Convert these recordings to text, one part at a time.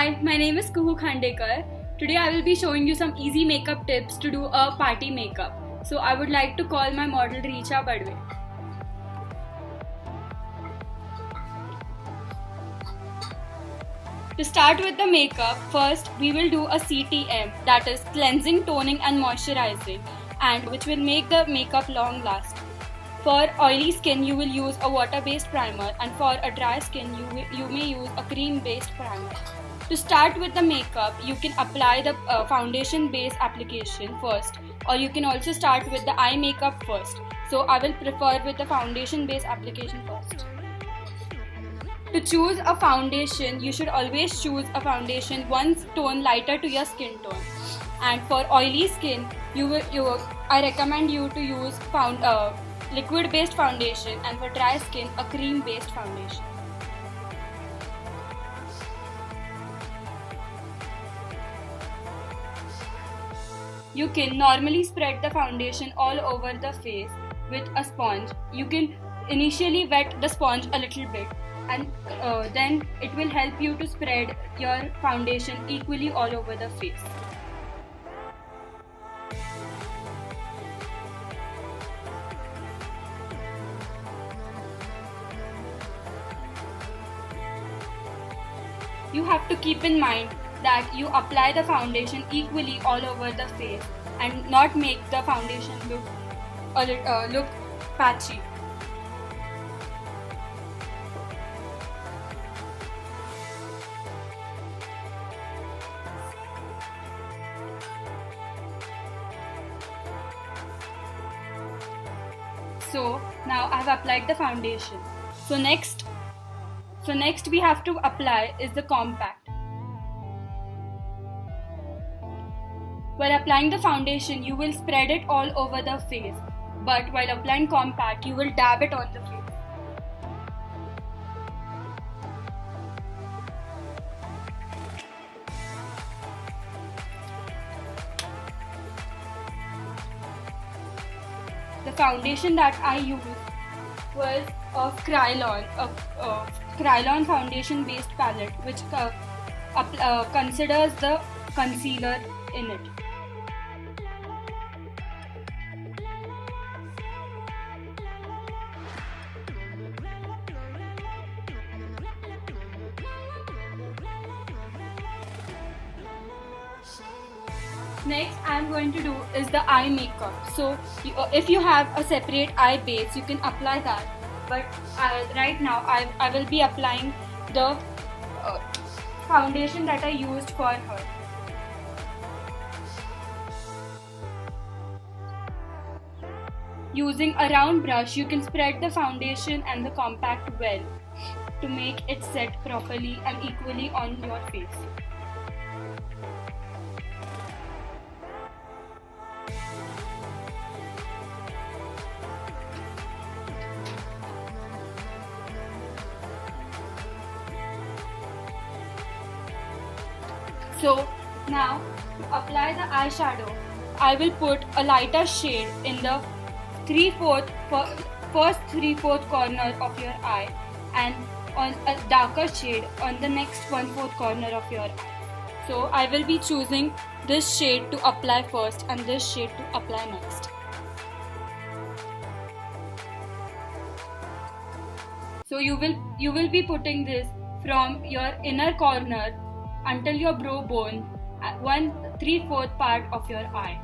Hi, my name is Kuhu Khandekar. Today I will be showing you some easy makeup tips to do a party makeup. So I would like to call my model Richa Badwe. To start with the makeup, first we will do a CTM, that is cleansing, toning and moisturizing, and which will make the makeup long last. For oily skin, you will use a water-based primer, and for a dry skin, you may use a cream-based primer. To start with the makeup, you can apply the foundation base application first, or you can also start with the eye makeup first. So I will prefer with the foundation base application first. To choose a foundation, you should always choose a foundation one tone lighter to your skin tone. And for oily skin, I recommend you to use liquid-based foundation, and for dry skin, a cream-based foundation. You can normally spread the foundation all over the face with a sponge. You can initially wet the sponge a little bit, and then it will help you to spread your foundation equally all over the face. You have to keep in mind that you apply the foundation equally all over the face and not make the foundation look patchy. So now I have applied the foundation. So next we have to apply is the compact. While applying the foundation, you will spread it all over the face, but while applying compact, you will dab it on the face. The foundation that I used was of Krylon, a Krylon foundation based palette, which considers the concealer in it. Next I am going to do is the eye makeup. So if you have a separate eye base, you can apply that. But right now I will be applying the foundation that I used for her. Using a round brush, you can spread the foundation and the compact well to make it set properly and equally on your face. So now to apply the eyeshadow, I will put a lighter shade in the first 3/4 corner of your eye, and on a darker shade on the next 1/4 corner of your eye. So I will be choosing this shade to apply first and this shade to apply next. So you will be putting this from your inner corner until your brow bone at 1/3/4 part of your eye.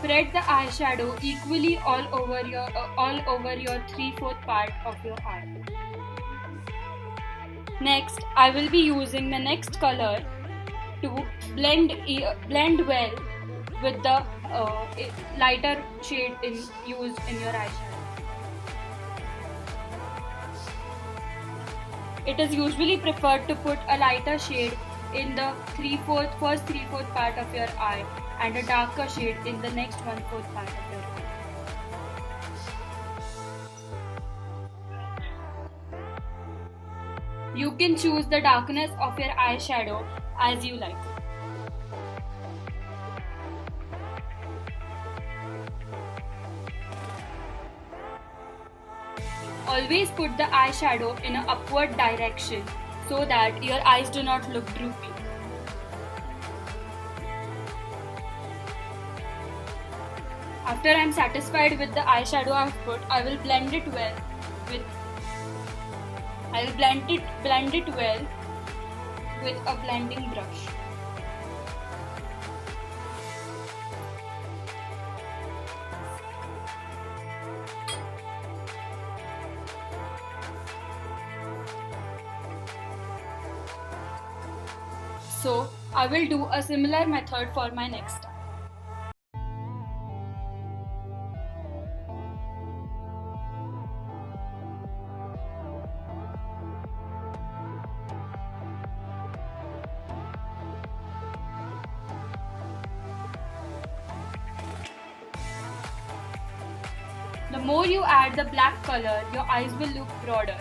Spread the eyeshadow equally all over your 3/4 part of your eye. Next, I will be using the next color to blend well with the lighter shade used in your eyeshadow. It is usually preferred to put a lighter shade in the first 3/4 part of your eye and a darker shade in the next 1/4 part of your eye. You can choose the darkness of your eyeshadow as you like. Always put the eyeshadow in an upward direction so that your eyes do not look droopy. After I am satisfied with the eyeshadow I have put, I will blend it well with a blending brush. So I will do a similar method for my next eye. The more you add the black color, your eyes will look broader.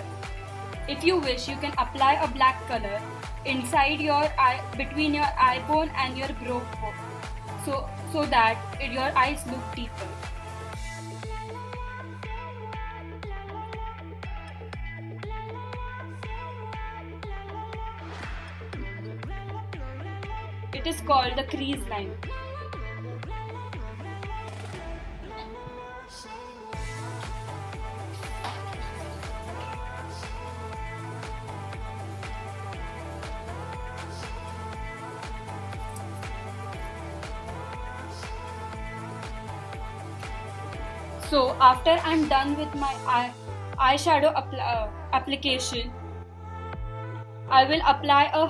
If you wish, you can apply a black color inside your eye, between your eye bone and your brow bone, so that your eyes look deeper. It is called the crease line. So after I'm done with my eyeshadow application, I will apply a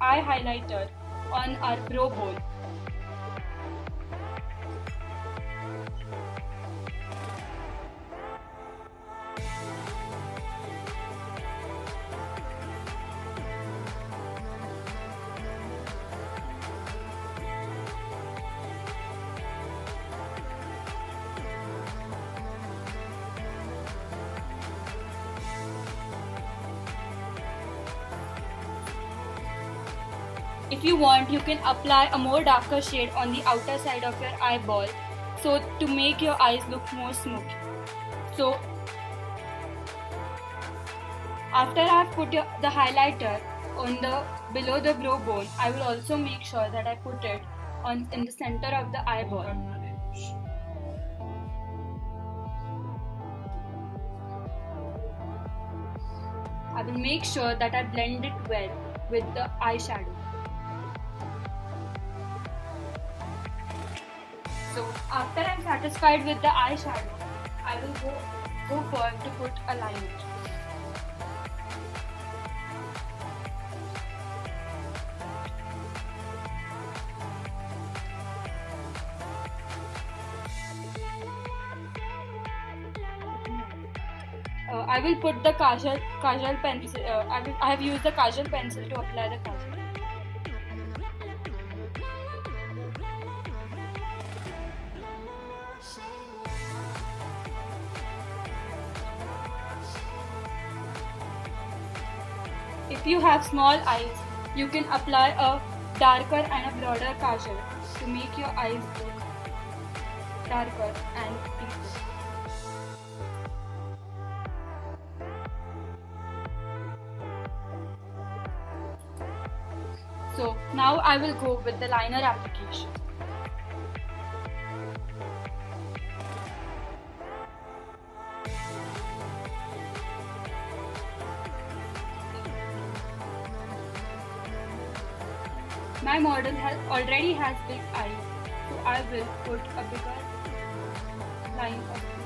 eye highlighter on our brow bone. If you want, you can apply a more darker shade on the outer side of your eyeball, so to make your eyes look more smoky. So after I've put the highlighter on below the brow bone, I will also make sure that I put it in the center of the eyeball. I will make sure that I blend it well with the eyeshadow. So after I'm satisfied with the eyeshadow, I will go for to put a liner. I will put the kajal pencil. I have used the kajal pencil to apply the kajal. If you have small eyes, you can apply a darker and a broader kajal to make your eyes look darker and deeper. So now I will go with the liner application. My model already has big eyes, so I will put a bigger line of blue.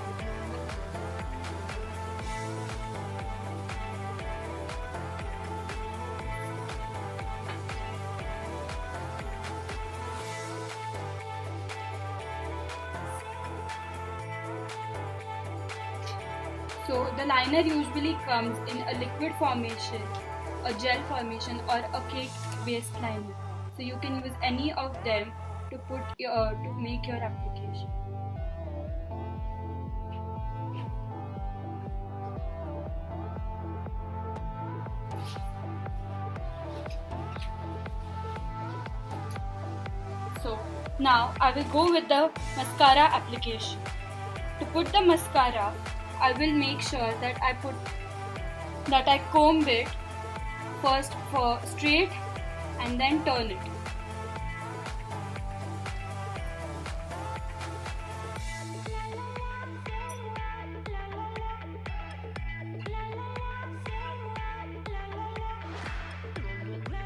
So the liner usually comes in a liquid formation, a gel formation, or a cake-based liner. So you can use any of them to make your application. So now I will go with the mascara application. To put the mascara, I will make sure that I comb it first for straight and then turn it.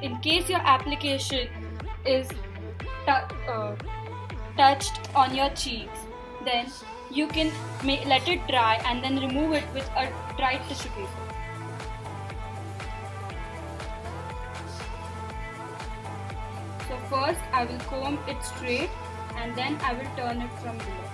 In case your application is touched on your cheeks, then you can let it dry and then remove it with a dry tissue paper. So first I will comb it straight and then I will turn it from below.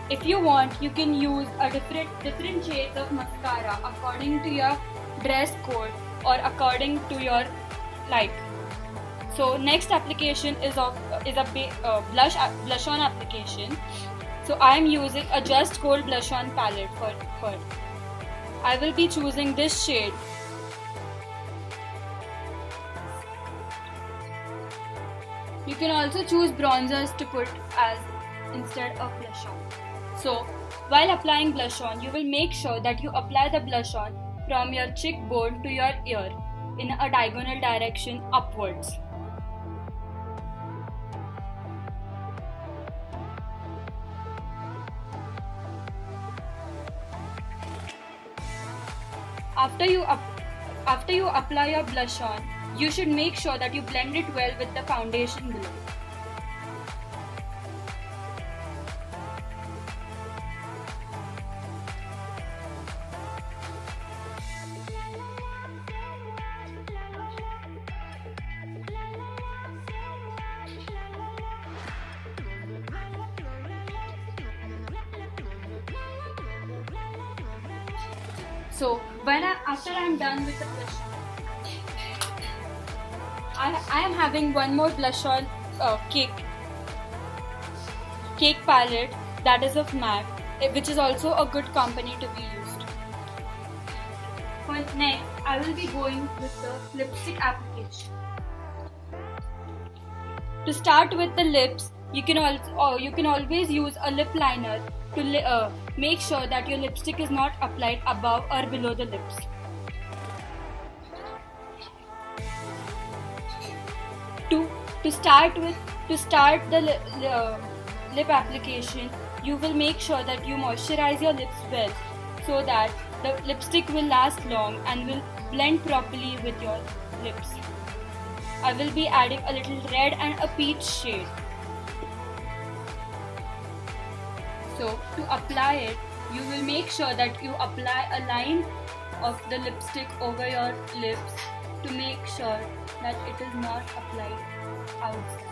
If you want, you can use a different shades of mascara according to your dress code or according to your like. So next application is a blush on application. So I am using a Just Gold blush on palette for. I will be choosing this shade. You can also choose bronzers to put as instead of blush on. So, while applying blush on, you will make sure that you apply the blush on from your cheekbone to your ear in a diagonal direction upwards. After you apply your blush on, you should make sure that you blend it well with the foundation below. So after I am done with the blush on, I am having one more blush on cake palette that is of MAC, which is also a good company to be used. For next, I will be going with the lipstick application. To start with the lips, you can always use a lip liner to make sure that your lipstick is not applied above or below the lips. To start the lip application, you will make sure that you moisturize your lips well so that the lipstick will last long and will blend properly with your lips. I will be adding a little red and a peach shade. So to apply it, you will make sure that you apply a line of the lipstick over your lips to make sure that it is not applied outside.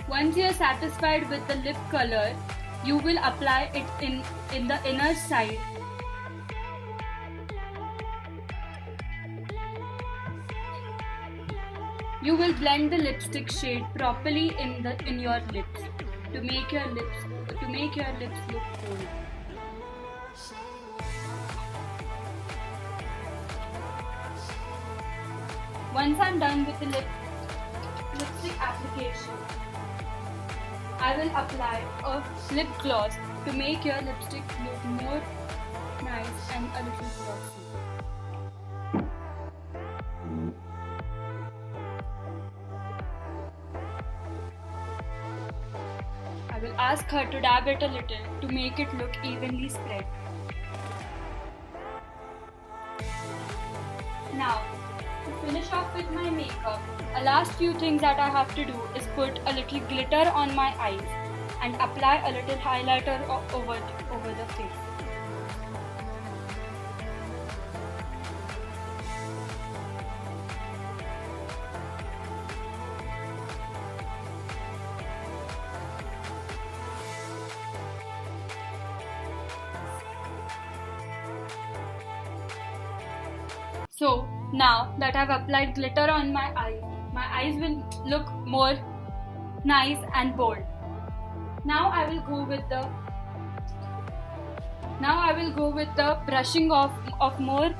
Once you are satisfied with the lip color, you will apply it in the inner side. You will blend the lipstick shade properly in your lips to make your lips look full. Once I'm done with the lipstick application, I will apply a lip gloss to make your lipstick look more nice and a little glossy. I will ask her to dab it a little to make it look evenly spread. Now, to finish off with my makeup, a last few things that I have to do is put a little glitter on my eyes and apply a little highlighter over the face. So now that I've applied glitter on my eyes will look more nice and bold. Now I will go with the brushing of more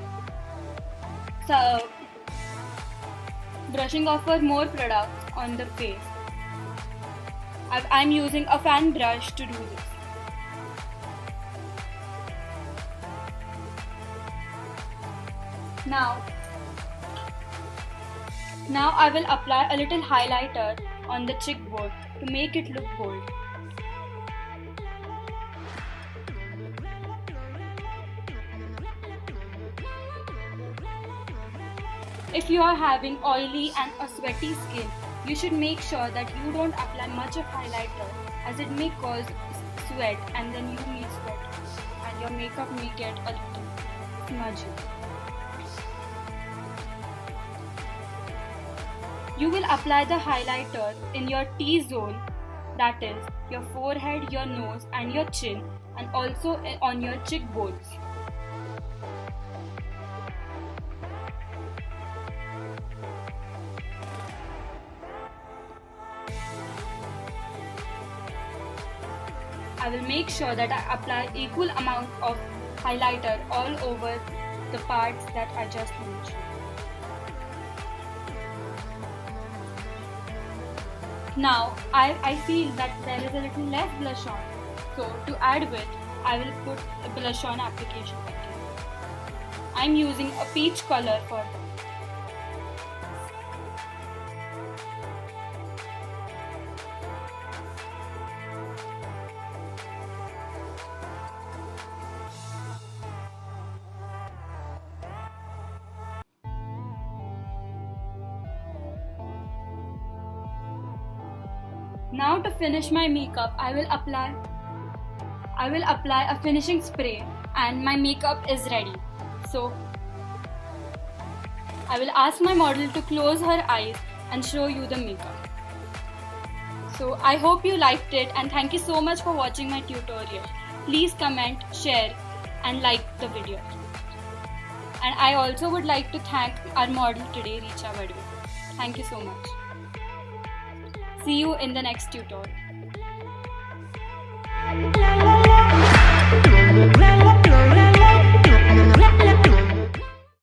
for more products on the face. I'm using a fan brush to do this. Now I will apply a little highlighter on the cheekbone to make it look bold. If you are having oily and a sweaty skin, you should make sure that you don't apply much of highlighter as it may cause sweat and then you may sweat and your makeup may get a little smudgy. You will apply the highlighter in your T-zone, that is, your forehead, your nose and your chin, and also on your cheekbones. I will make sure that I apply equal amount of highlighter all over the parts that I just mentioned. Now I feel that there is a little less blush on, so to add with, I will put a blush on application again. I'm using a peach color for that. Now to finish my makeup, I will apply a finishing spray and my makeup is ready. So I will ask my model to close her eyes and show you the makeup. So I hope you liked it and thank you so much for watching my tutorial. Please comment, share and like the video. And I also would like to thank our model today, Richa Badwe. Thank you so much. See you in the next tutorial.